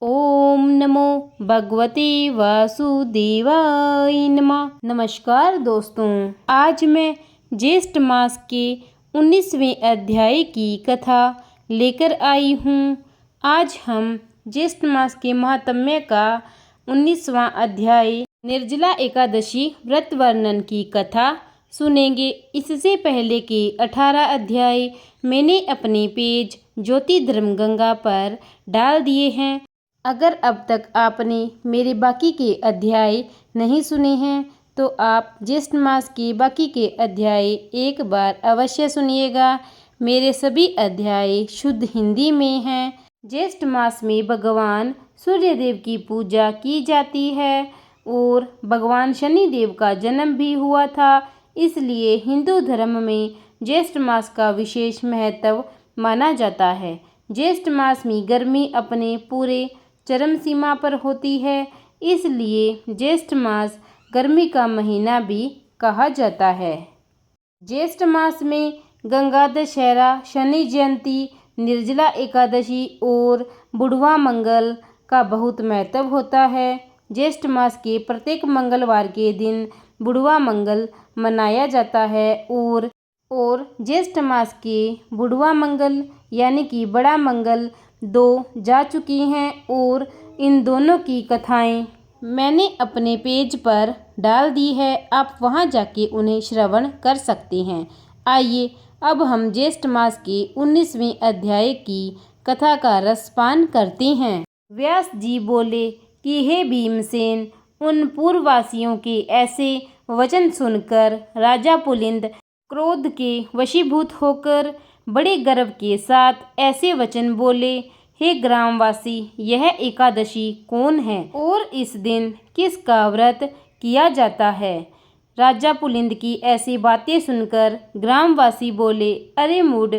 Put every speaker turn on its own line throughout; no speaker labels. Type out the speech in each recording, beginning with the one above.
ओम नमो भगवते वासुदेवाय नमः। नमस्कार दोस्तों, आज मैं ज्येष्ठ मास के 19वें अध्याय की कथा लेकर आई हूँ। आज हम ज्येष्ठ मास के महात्म्य का 19वां अध्याय निर्जला एकादशी व्रत वर्णन की कथा सुनेंगे। इससे पहले के 18 अध्याय मैंने अपने पेज ज्योति धर्म गंगा पर डाल दिए हैं। अगर अब तक आपने मेरे बाकी के अध्याय नहीं सुने हैं तो आप ज्येष्ठ मास के बाकी के अध्याय एक बार अवश्य सुनिएगा। मेरे सभी अध्याय शुद्ध हिंदी में हैं। ज्येष्ठ मास में भगवान सूर्यदेव की पूजा की जाती है और भगवान शनिदेव का जन्म भी हुआ था, इसलिए हिंदू धर्म में ज्येष्ठ मास का विशेष महत्व माना जाता है। ज्येष्ठ मास में गर्मी अपने पूरे चरम सीमा पर होती है, इसलिए ज्येष्ठ मास गर्मी का महीना भी कहा जाता है। ज्येष्ठ मास में गंगा दशहरा, शनि जयंती, निर्जला एकादशी और बुढ़वा मंगल का बहुत महत्व होता है। ज्येष्ठ मास के प्रत्येक मंगलवार के दिन बुढ़वा मंगल मनाया जाता है और ज्येष्ठ मास के बुढ़वा मंगल यानी कि बड़ा मंगल 2 जा चुकी हैं और इन दोनों की कथाएं मैंने अपने पेज पर डाल दी है। आप वहां जाके उन्हें श्रवण कर सकते हैं। आइए अब हम ज्येष्ठ मास के 19वें अध्याय की कथा का रसपान करते हैं। व्यास जी बोले कि हे भीमसेन, उन पूर्ववासियों के ऐसे वचन सुनकर राजा पुलिंद क्रोध के वशीभूत होकर बड़े गर्व के साथ ऐसे वचन बोले, हे ग्रामवासी, यह एकादशी कौन है और इस दिन किसका व्रत किया जाता है। राजा पुलिंद की ऐसी बातें सुनकर ग्रामवासी बोले, अरे मूढ़,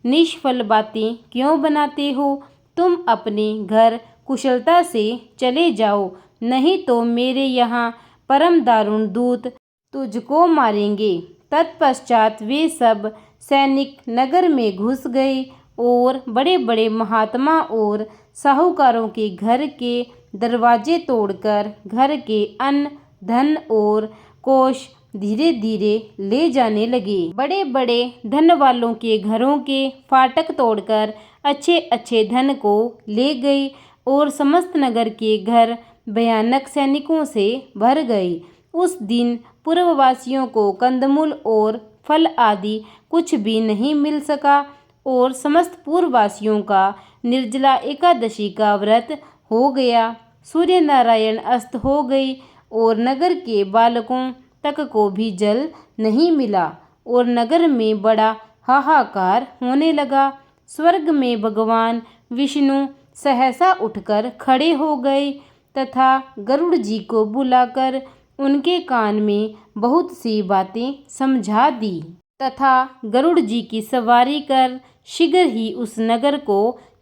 निष्फल बातें क्यों बनाते हो? तुम अपने घर कुशलता से चले जाओ, नहीं तो मेरे यहाँ परम दारुण दूत तुझको मारेंगे। तत्पश्चात वे सब सैनिक नगर में घुस गए और बड़े बड़े महात्मा और साहूकारों के घर के दरवाजे तोड़कर घर के अन्न धन और कोष धीरे धीरे ले जाने लगे। बड़े बड़े धन वालों के घरों के फाटक तोड़कर अच्छे अच्छे धन को ले गए और समस्त नगर के घर भयानक सैनिकों से भर गए। उस दिन पूर्ववासियों को कंदमूल और फल आदि कुछ भी नहीं मिल सका और समस्त पूर्ववासियों का निर्जला एकादशी का व्रत हो गया। सूर्य नारायण अस्त हो गई और नगर के बालकों तक को भी जल नहीं मिला और नगर में बड़ा हाहाकार होने लगा। स्वर्ग में भगवान विष्णु सहसा उठकर खड़े हो गए तथा गरुड़ जी को बुलाकर उनके कान में बहुत सी बातें समझा दी तथा गरुड़ जी की सवारी कर शीघ्र ही उस नगर को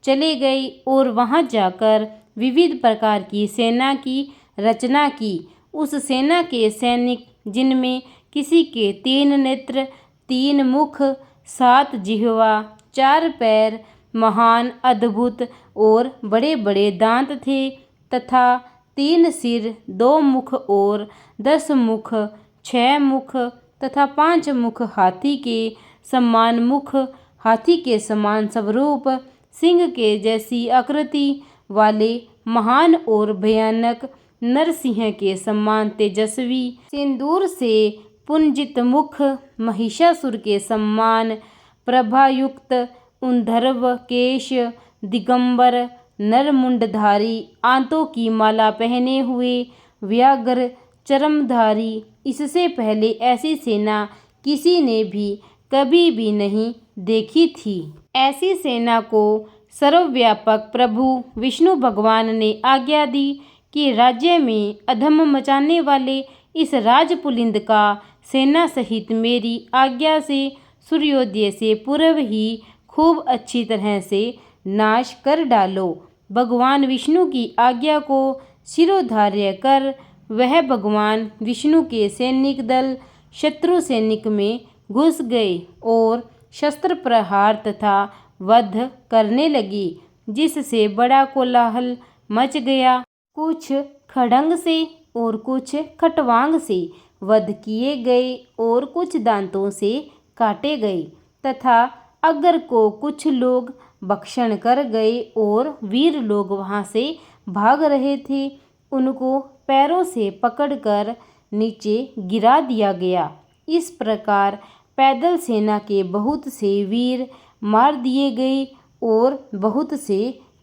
चले गए और वहां जाकर विविध प्रकार की सेना की रचना की। उस सेना के सैनिक, जिनमें किसी के 3 नेत्र, 3 मुख, 7 जिह्वा, 4 पैर, महान, अद्भुत और बड़े बड़े दांत थे तथा 3 सिर, 2 मुख और 10 मुख, 6 मुख तथा 5 मुख, हाथी के समान मुख, हाथी के समान स्वरूप, सिंह के जैसी आकृति वाले महान और भयानक, नरसिंह के समान तेजस्वी, सिंदूर से पुंजित मुख, महिषासुर के समान प्रभायुक्त, ऊर्ध्व केश, दिगंबर, नरमुंडधारी, आंतों की माला पहने हुए, व्याघ्र चरमधारी। इससे पहले ऐसी सेना किसी ने भी कभी भी नहीं देखी थी। ऐसी सेना को सर्वव्यापक प्रभु विष्णु भगवान ने आज्ञा दी कि राज्य में अधम मचाने वाले इस राजपुलिंद का सेना सहित मेरी आज्ञा से सूर्योदय से पूर्व ही खूब अच्छी तरह से नाश कर डालो। भगवान विष्णु की आज्ञा को शिरोधार्य कर वह भगवान विष्णु के सैनिक दल शत्रु सैनिक में घुस गए और शस्त्र प्रहार तथा वध करने लगी, जिससे बड़ा कोलाहल मच गया। कुछ खड़ंग से और कुछ खटवांग से वध किए गए और कुछ दांतों से काटे गए तथा अगर को कुछ लोग भक्षण कर गए और वीर लोग वहाँ से भाग रहे थे उनको पैरों से पकड़कर नीचे गिरा दिया गया। इस प्रकार पैदल सेना के बहुत से वीर मार दिए गए और बहुत से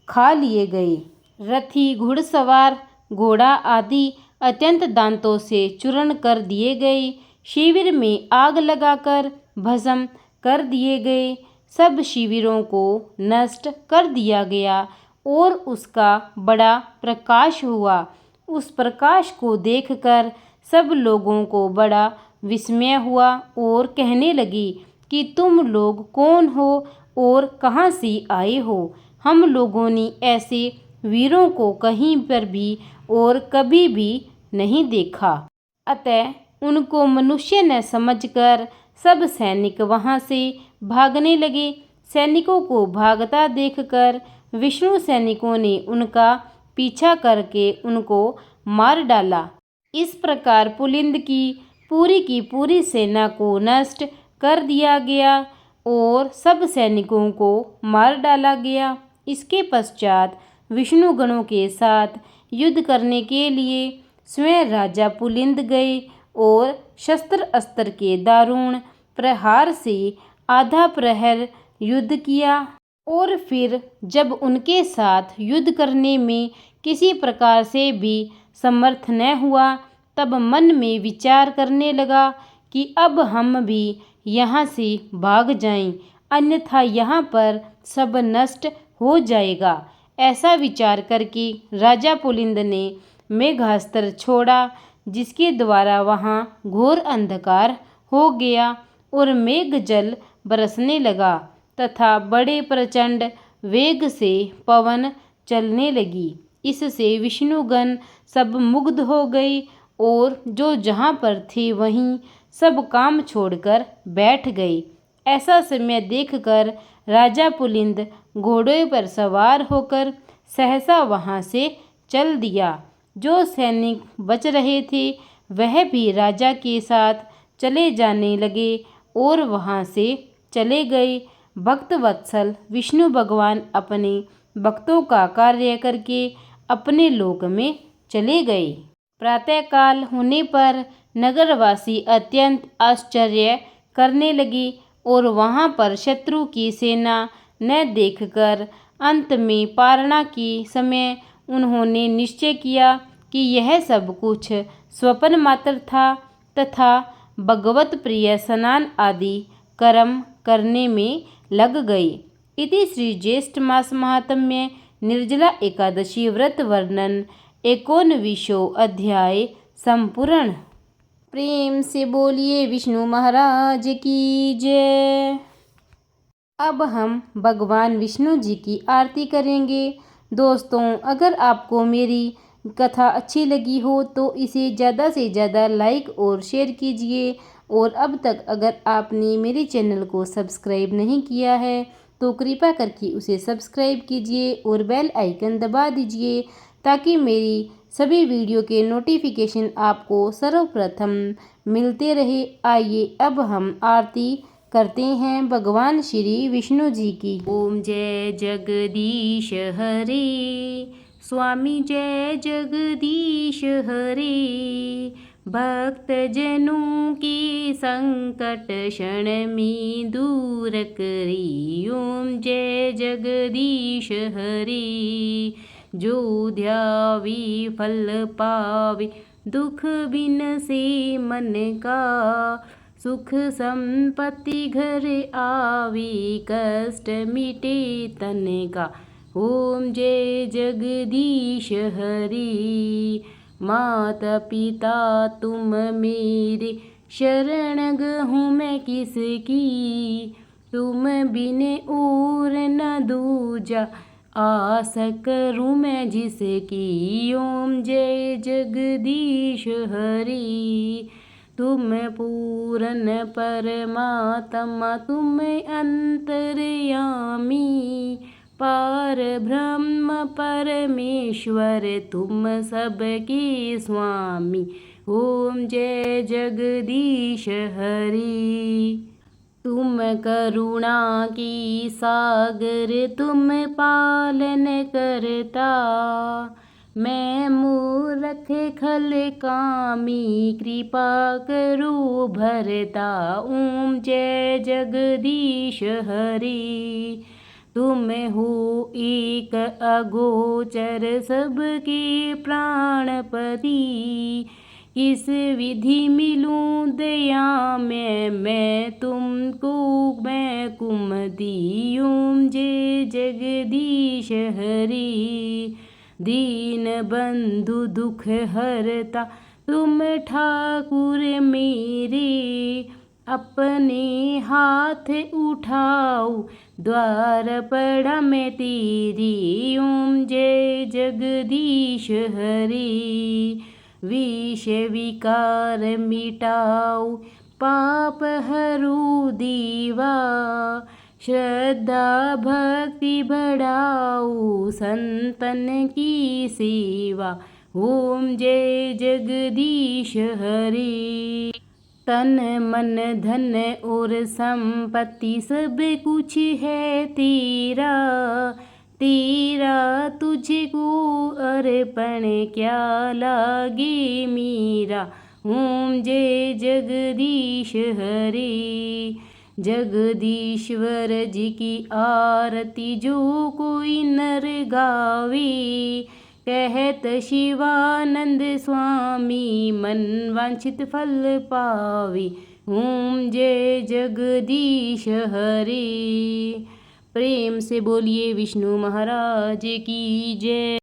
खा लिए गए। रथी घुड़सवार घोड़ा आदि अत्यंत दांतों से चूर्ण कर दिए गए। शिविर में आग लगाकर भस्म कर दिए गए। सब शिविरों को नष्ट कर दिया गया और उसका बड़ा प्रकाश हुआ। उस प्रकाश को देखकर सब लोगों को बड़ा विस्मय हुआ और कहने लगी कि तुम लोग कौन हो और कहाँ से आए हो। हम लोगों ने ऐसे वीरों को कहीं पर भी और कभी भी नहीं देखा। अतः उनको मनुष्य न समझकर सब सैनिक वहाँ से भागने लगे। सैनिकों को भागता देखकर विष्णु सैनिकों ने उनका पीछा करके उनको मार डाला। इस प्रकार पुलिंद की पूरी सेना को नष्ट कर दिया गया और सब सैनिकों को मार डाला गया। इसके पश्चात विष्णु गणों के साथ युद्ध करने के लिए स्वयं राजा पुलिंद गए और शस्त्र अस्त्र के दारुण प्रहार से आधा प्रहर युद्ध किया और फिर जब उनके साथ युद्ध करने में किसी प्रकार से भी समर्थ न हुआ तब मन में विचार करने लगा कि अब हम भी यहाँ से भाग जाएं, अन्यथा यहाँ पर सब नष्ट हो जाएगा। ऐसा विचार करके राजा पुलिंद ने मेघास्त्र छोड़ा जिसके द्वारा वहाँ घोर अंधकार हो गया और मेघ जल बरसने लगा तथा बड़े प्रचंड वेग से पवन चलने लगी। इससे विष्णुगण सब मुग्ध हो गए और जो जहाँ पर थे वहीं सब काम छोड़कर बैठ गए। ऐसा समय देखकर राजा पुलिंद घोड़े पर सवार होकर सहसा वहाँ से चल दिया। जो सैनिक बच रहे थे वह भी राजा के साथ चले जाने लगे और वहाँ से चले गए। भक्त वत्सल विष्णु भगवान अपने भक्तों का कार्य करके अपने लोक में चले गए। प्रातःकाल होने पर नगरवासी अत्यंत आश्चर्य करने लगे और वहाँ पर शत्रु की सेना न देखकर अंत में पारणा के समय उन्होंने निश्चय किया कि यह सब कुछ स्वप्न मात्र था तथा भगवत प्रिय स्नान आदि कर्म करने में लग गए। इति श्री ज्येष्ठ मास महात्म्य निर्जला एकादशी व्रत वर्णन 19वां अध्याय संपूर्ण। प्रेम से बोलिए विष्णु महाराज की जय। अब हम भगवान विष्णु जी की आरती करेंगे। दोस्तों, अगर आपको मेरी कथा अच्छी लगी हो तो इसे ज़्यादा से ज़्यादा लाइक और शेयर कीजिए और अब तक अगर आपने मेरे चैनल को सब्सक्राइब नहीं किया है तो कृपया करके उसे सब्सक्राइब कीजिए और बेल आइकन दबा दीजिए ताकि मेरी सभी वीडियो के नोटिफिकेशन आपको सर्वप्रथम मिलते रहे। आइए अब हम आरती करते हैं भगवान श्री विष्णु जी की। ओम जय जगदीश हरे, स्वामी जय जगदीश हरे, भक्त जनों के संकट क्षण में दूर करी। ओम जय जगदीश हरे, जो ध्यावे फल पावे, दुख बिन से मन का, सुख संपत्ति घर आवे, कष्ट मिटे तन का। ओम जय जगदीश हरे, माता पिता तुम मेरे, शरण गहूँ मैं किसकी, तुम बिन और न दूजा, आस करूँ मैं जिसकी। ओम जय जगदीश हरे, तुम पूर्ण परमात्मा, तुम अंतर्यामी, पार ब्रह्म परमेश्वर तुम सबके स्वामी। ओम जय जगदीश हरि। तुम करुणा की सागर तुम पालन करता। मैं मूर्ख खल कामी कृपा करो भरता। ओम जय जगदीश हरि। तुम हो एक अगोचर सबके प्राणपति। किस विधि मिलूं दया में मैं तुमको मैं कुमति। ओम जय जगदीश हरि। दीन बंधु दुख हरता तुम ठाकुर मेरे। अपने हाथ उठाओ द्वार पड़ा मैं तेरी। ओम जय जगदीश हरि। विष विकार मिटाओ पाप हरो दीवा। श्रद्धा भक्ति बढ़ाओ संतन की सेवा। ओम जय जगदीश हरि। तन मन धन और संपत्ति सब कुछ है तेरा। तेरा तुझको अर्पण क्या लागे मेरा। ओम जय जगदीश हरि। जगदीश्वर जी की आरती जो कोई नर गावे। कहत शिवानंद स्वामी मन वांछित फल पावे। ओम जय जगदीश हरि। प्रेम से बोलिए विष्णु महाराज की जय।